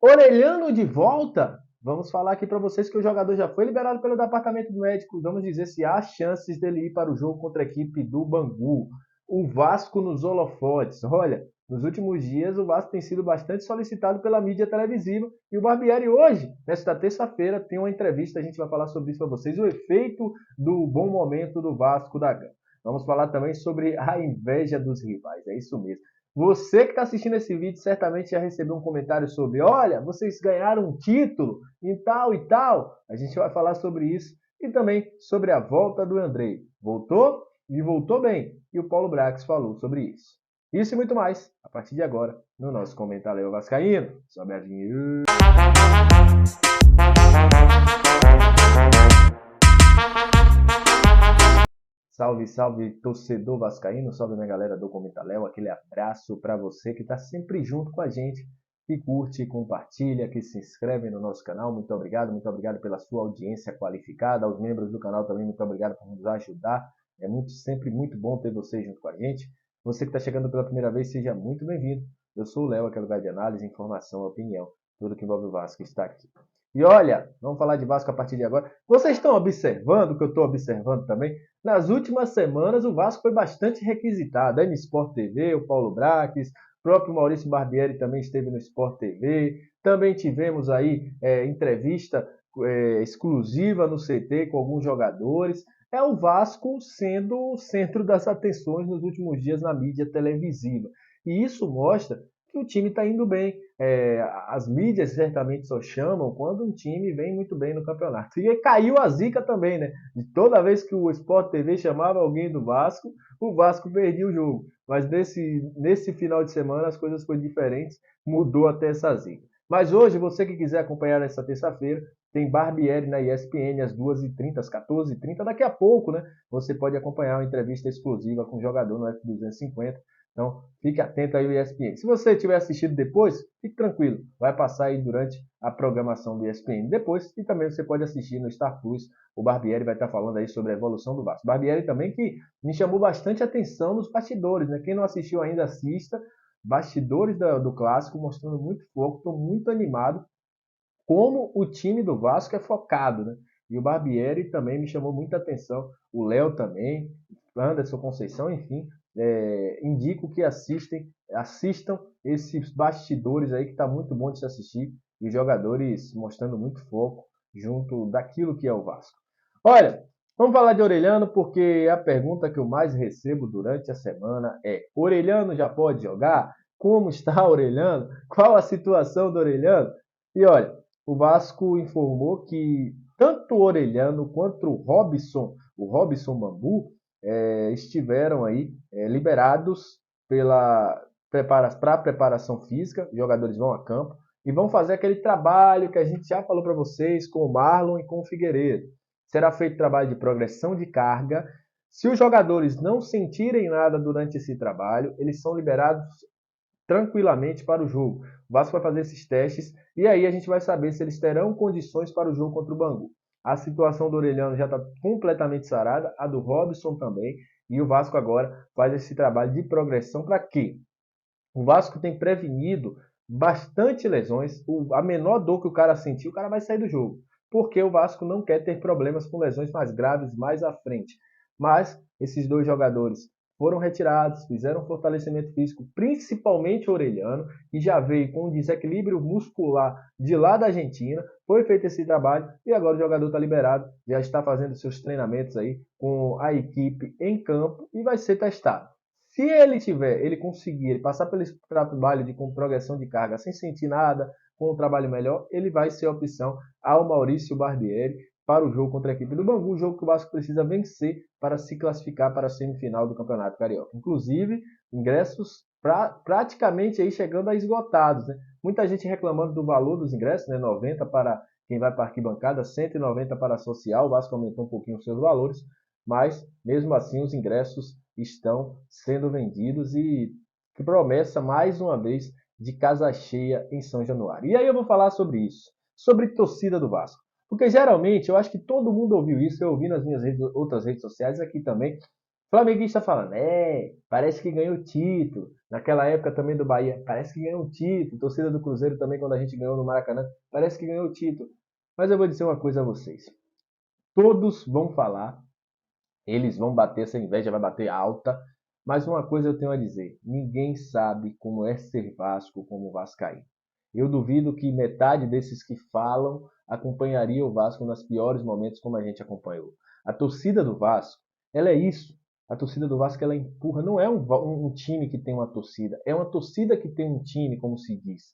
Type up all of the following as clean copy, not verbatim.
Orelhano de volta? Vamos falar aqui para vocês que o jogador já foi liberado pelo departamento médico. Vamos dizer se há chances dele ir para o jogo contra a equipe do Bangu. O Vasco nos holofotes. Olha, nos últimos dias o Vasco tem sido bastante solicitado pela mídia televisiva e o Barbieri hoje, nesta terça-feira, tem uma entrevista. A gente vai falar sobre isso para vocês, o efeito do bom momento do Vasco da Gama. Vamos falar também sobre a inveja dos rivais. É isso mesmo. Você que está assistindo esse vídeo certamente já recebeu um comentário sobre, olha, vocês ganharam um título e tal e tal. A gente vai falar sobre isso e também sobre a volta do Andrei. Voltou e voltou bem. E o Paulo Brax falou sobre isso. Isso e muito mais a partir de agora no nosso Comentário Vascaíno. Sobe a vinheta. Salve, salve, torcedor vascaíno, salve minha galera do Comentaléu, aquele abraço para você que está sempre junto com a gente, que curte, compartilha, que se inscreve no nosso canal. Muito obrigado pela sua audiência qualificada. Aos membros do canal também, muito obrigado por nos ajudar. É sempre muito bom ter você junto com a gente. Você que está chegando pela primeira vez, seja muito bem-vindo. Eu sou o Léo, aquele lugar de análise, informação, opinião. Tudo que envolve o Vasco está aqui. E olha, vamos falar de Vasco a partir de agora. Vocês estão observando, que eu estou observando também, nas últimas semanas o Vasco foi bastante requisitado. Aí no Sport TV, o Paulo Braques, o próprio Maurício Barbieri também esteve no Sport TV. Também tivemos aí entrevista exclusiva no CT com alguns jogadores. É o Vasco sendo o centro das atenções nos últimos dias na mídia televisiva. E isso mostra que o time está indo bem. As mídias certamente só chamam quando um time vem muito bem no campeonato. E caiu a zica também, né? De toda vez que o Sport TV chamava alguém do Vasco, o Vasco perdia o jogo. Mas nesse final de semana as coisas foram diferentes, mudou até essa zica. Mas hoje, você que quiser acompanhar nessa terça-feira, tem Barbieri na ESPN às 2h30, às 14h30. Daqui a pouco, né? Você pode acompanhar uma entrevista exclusiva com o jogador no F250. Então, fique atento aí ao ESPN. Se você tiver assistido depois, fique tranquilo. Vai passar aí durante a programação do ESPN depois. E também você pode assistir no Star Plus. O Barbieri vai estar falando aí sobre a evolução do Vasco. Barbieri também que me chamou bastante atenção nos bastidores, né? Quem não assistiu ainda, assista. Bastidores do Clássico, mostrando muito foco. Estou muito animado como o time do Vasco é focado, né? E o Barbieri também me chamou muita atenção. O Léo também, Anderson Conceição, enfim. Indico que assistam esses bastidores aí que está muito bom de se assistir e os jogadores mostrando muito foco junto daquilo que é o Vasco. Olha, vamos falar de Orelhano porque a pergunta que eu mais recebo durante a semana é: Orelhano já pode jogar? Como está Orelhano? Qual a situação do Orelhano? E olha, o Vasco informou que tanto o Orelhano quanto o Robson Bambu, estiveram aí liberados para a preparação física. Os jogadores vão a campo e vão fazer aquele trabalho que a gente já falou para vocês com o Marlon e com o Figueiredo. Será feito trabalho de progressão de carga. Se os jogadores não sentirem nada durante esse trabalho, eles são liberados tranquilamente para o jogo. O Vasco vai fazer esses testes e aí a gente vai saber se eles terão condições para o jogo contra o Bangu. A situação do Orelhano já está completamente sarada, a do Robson também, e o Vasco agora faz esse trabalho de progressão para quê? O Vasco tem prevenido bastante lesões. A menor dor que o cara sentir, o cara vai sair do jogo. Porque o Vasco não quer ter problemas com lesões mais graves mais à frente. Mas esses dois jogadores foram retirados, fizeram um fortalecimento físico, principalmente o Orelhano, que já veio com um desequilíbrio muscular de lá da Argentina. Foi feito esse trabalho e agora o jogador está liberado, já está fazendo seus treinamentos aí com a equipe em campo e vai ser testado. Se ele conseguir ele passar pelo trabalho de progressão de carga sem sentir nada, com um trabalho melhor, ele vai ser opção ao Maurício Barbieri para o jogo contra a equipe do Bangu, o jogo que o Vasco precisa vencer para se classificar para a semifinal do Campeonato Carioca. Inclusive, ingressos praticamente aí chegando a esgotados, né? Muita gente reclamando do valor dos ingressos, né? 90 para quem vai para a arquibancada, 190 para a social. O Vasco aumentou um pouquinho os seus valores, mas mesmo assim os ingressos estão sendo vendidos e que promessa mais uma vez de casa cheia em São Januário. E aí eu vou falar sobre isso, sobre torcida do Vasco. Porque geralmente, eu acho que todo mundo ouviu isso, eu ouvi nas minhas outras redes sociais aqui também, Flamenguista falando, parece que ganhou o título. Naquela época também do Bahia, parece que ganhou o título. Torcida do Cruzeiro também, quando a gente ganhou no Maracanã, parece que ganhou o título. Mas eu vou dizer uma coisa a vocês. Todos vão falar, eles vão bater, essa inveja vai bater alta. Mas uma coisa eu tenho a dizer, ninguém sabe como é ser Vasco como Vascaíno. Eu duvido que metade desses que falam acompanharia o Vasco nos piores momentos como a gente acompanhou. A torcida do Vasco, ela é isso. A torcida do Vasco, ela empurra. Não é um time que tem uma torcida, é uma torcida que tem um time, como se diz.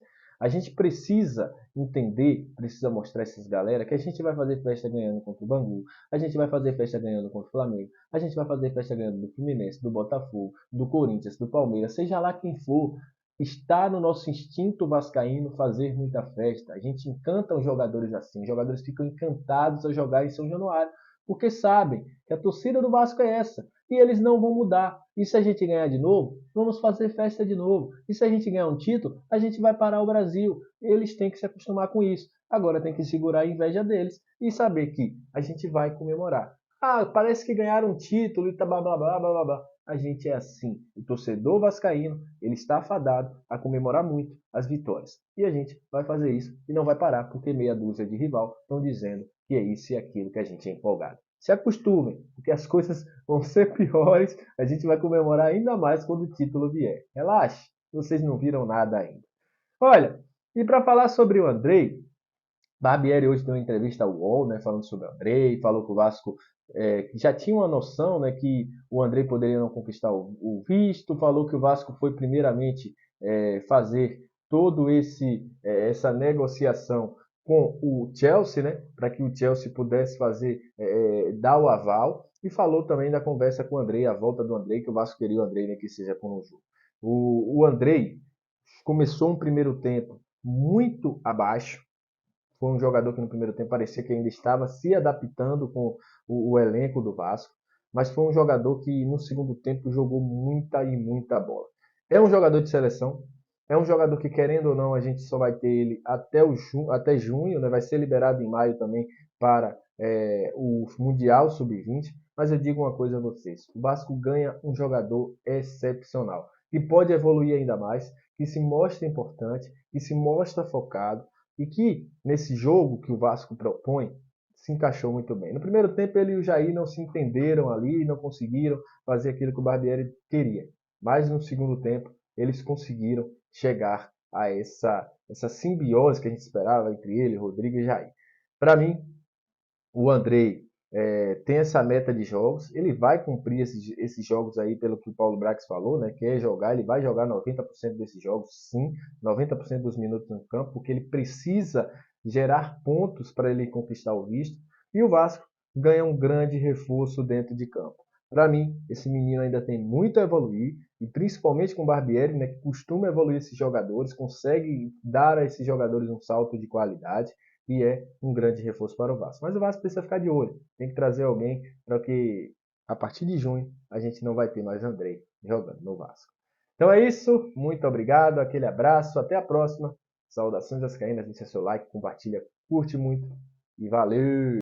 A gente precisa entender, precisa mostrar a essas galera que a gente vai fazer festa ganhando contra o Bangu, a gente vai fazer festa ganhando contra o Flamengo, a gente vai fazer festa ganhando do Fluminense, do Botafogo, do Corinthians, do Palmeiras, seja lá quem for. Está no nosso instinto vascaíno fazer muita festa. A gente encanta os jogadores assim. Os jogadores ficam encantados a jogar em São Januário, porque sabem que a torcida do Vasco é essa. E eles não vão mudar. E se a gente ganhar de novo, vamos fazer festa de novo. E se a gente ganhar um título, a gente vai parar o Brasil. Eles têm que se acostumar com isso. Agora tem que segurar a inveja deles e saber que a gente vai comemorar. Ah, parece que ganharam um título e tá blá blá blá blá blá. A gente é assim. O torcedor vascaíno, ele está afadado a comemorar muito as vitórias. E a gente vai fazer isso e não vai parar, porque meia dúzia de rival estão dizendo que é isso e aquilo que a gente é empolgado. Se acostumem, porque as coisas vão ser piores. A gente vai comemorar ainda mais quando o título vier. Relaxe, vocês não viram nada ainda. Olha, e para falar sobre o Andrei, Barbieri hoje deu uma entrevista ao UOL, né, falando sobre o Andrei, falou que o Vasco já tinha uma noção, né, que o Andrei poderia não conquistar o visto, falou que o Vasco foi primeiramente fazer todo essa negociação com o Chelsea, né, para que o Chelsea pudesse fazer dar o aval, e falou também da conversa com o Andrei, a volta do Andrei, que o Vasco queria o Andrei, né, que seja com o jogo. O Andrei começou um primeiro tempo muito abaixo. Foi um jogador que no primeiro tempo parecia que ainda estava se adaptando com o elenco do Vasco, mas foi um jogador que no segundo tempo jogou muita e muita bola. É um jogador de seleção, é um jogador que, querendo ou não, a gente só vai ter ele até junho, né? Vai ser liberado em maio também para o Mundial Sub-20. Mas eu digo uma coisa a vocês: o Vasco ganha um jogador excepcional, que pode evoluir ainda mais, que se mostra importante, que se mostra focado, e que, nesse jogo que o Vasco propõe, se encaixou muito bem. No primeiro tempo, ele e o Jair não se entenderam ali, não conseguiram fazer aquilo que o Barbieri queria. Mas no segundo tempo, eles conseguiram chegar a essa simbiose que a gente esperava entre ele, Rodrigo e Jair. Para mim, o Andrei tem essa meta de jogos, ele vai cumprir esses jogos aí, pelo que o Paulo Brax falou, né? Quer jogar, ele vai jogar 90% desses jogos, sim, 90% dos minutos no campo, porque ele precisa gerar pontos para ele conquistar o visto, e o Vasco ganha um grande reforço dentro de campo. Para mim, esse menino ainda tem muito a evoluir, e principalmente com o Barbieri, né, que costuma evoluir esses jogadores, consegue dar a esses jogadores um salto de qualidade, e é um grande reforço para o Vasco. Mas o Vasco precisa ficar de olho, tem que trazer alguém para que a partir de junho a gente não vai ter mais Andrei jogando no Vasco. Então é isso, muito obrigado, aquele abraço, até a próxima. Saudações vascaínas, deixa seu like, compartilha, curte muito e valeu!